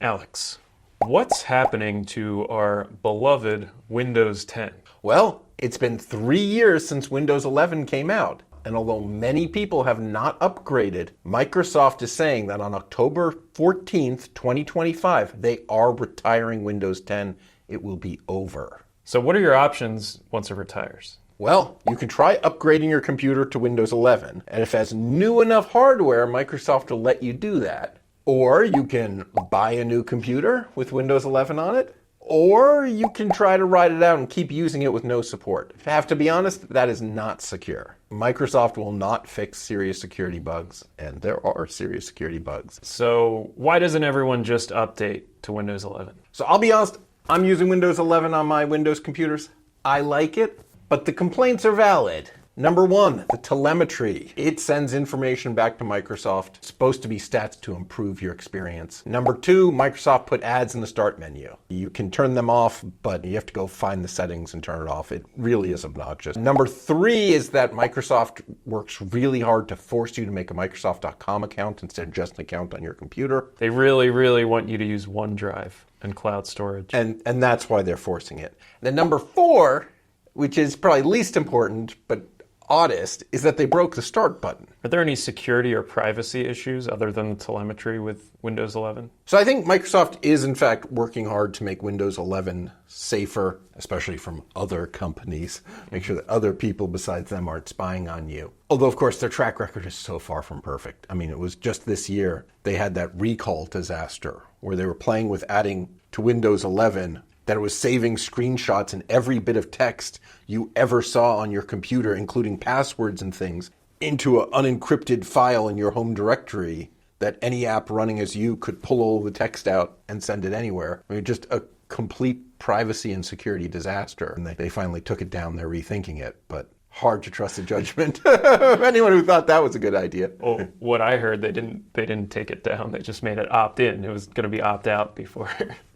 Alex, what's happening to our beloved Windows 10? Well, it's been 3 years since Windows 11 came out. And although many people have not upgraded, Microsoft is saying that on October 14th, 2025, they are retiring Windows 10. It will be over. So what are your options once it retires? Well, you can try upgrading your computer to Windows 11. And if it has new enough hardware, Microsoft will let you do that. Or you can buy a new computer with Windows 11 on it. Or you can try to ride it out and keep using it with no support. If I have to be honest, that is not secure. Microsoft will not fix serious security bugs, and there are serious security bugs. So why doesn't everyone just update to Windows 11? So I'll be honest, I'm using Windows 11 on my Windows computers. I like it, but the complaints are valid. Number one, the telemetry. It sends information back to Microsoft. It's supposed to be stats to improve your experience. Number two, Microsoft put ads in the start menu. You can turn them off, but you have to go find the settings and turn it off. It really is obnoxious. Number three is that Microsoft works really hard to force you to make a Microsoftcom account instead of just an account on your computer. They really, really want you to use OneDrive and cloud storage. And that's why they're forcing it. Then number four, which is probably least important, but oddest, is that they broke the start button. Are there any security or privacy issues other than the telemetry with Windows 11? So I think Microsoft is in fact working hard to make Windows 11 safer, especially from other companies. Make sure that other people besides them aren't spying on you. Although of course their track record is so far from perfect. I mean, it was just this year they had that recall disaster where they were playing with adding to Windows 11 that it was saving screenshots and every bit of text you ever saw on your computer, including passwords and things, into an unencrypted file in your home directory that any app running as you could pull all the text out and send it anywhere. I mean, just a complete privacy and security disaster. And they finally took it down. They're rethinking it, but hard to trust the judgment of anyone who thought that was a good idea. Well, what I heard, they didn't take it down. They just made it opt-in. It was going to be opt-out before.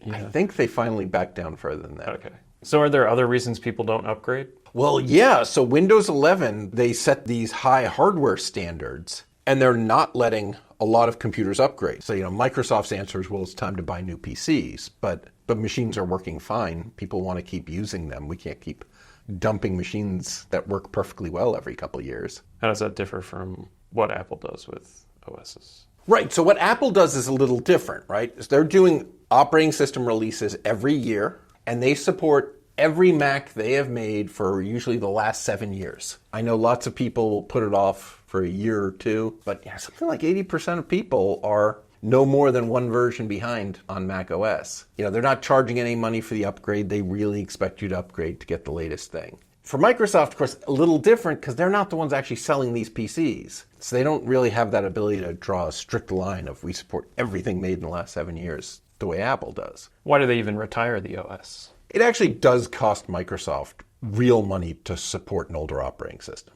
I think they finally backed down further than that. Okay. So are there other reasons people don't upgrade? Well, yeah. So Windows 11, they set these high hardware standards, and they're not letting a lot of computers upgrade. So, Microsoft's answer is, well, it's time to buy new PCs. But machines are working fine. People want to keep using them. We can't keep dumping machines that work perfectly well every couple of years. How does that differ from what Apple does with OSs? Right. So what Apple does is a little different, right? They're doing operating system releases every year, and they support every Mac they have made for usually the last 7 years. I know lots of people put it off for a year or two, but yeah, something like 80% of people are no more than one version behind on Mac OS. They're not charging any money for the upgrade. They really expect you to upgrade to get the latest thing. For Microsoft, of course, a little different because they're not the ones actually selling these PCs. So they don't really have that ability to draw a strict line of we support everything made in the last 7 years the way Apple does. Why do they even retire the OS? It actually does cost Microsoft real money to support an older operating system.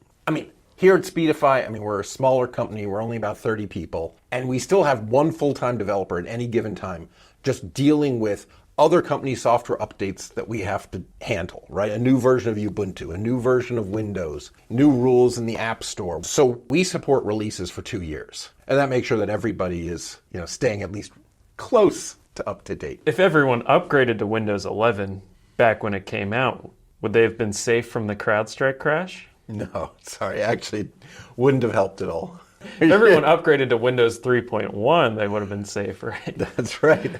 Here at Speedify, we're a smaller company. We're only about 30 people. And we still have one full-time developer at any given time just dealing with other company software updates that we have to handle, right? A new version of Ubuntu, a new version of Windows, new rules in the App Store. So we support releases for 2 years. And that makes sure that everybody is, staying at least close to up to date. If everyone upgraded to Windows 11 back when it came out, would they have been safe from the Crowdstrike crash? No, sorry, actually wouldn't have helped at all. If everyone upgraded to Windows 3.1, they would have been safe, right? That's right.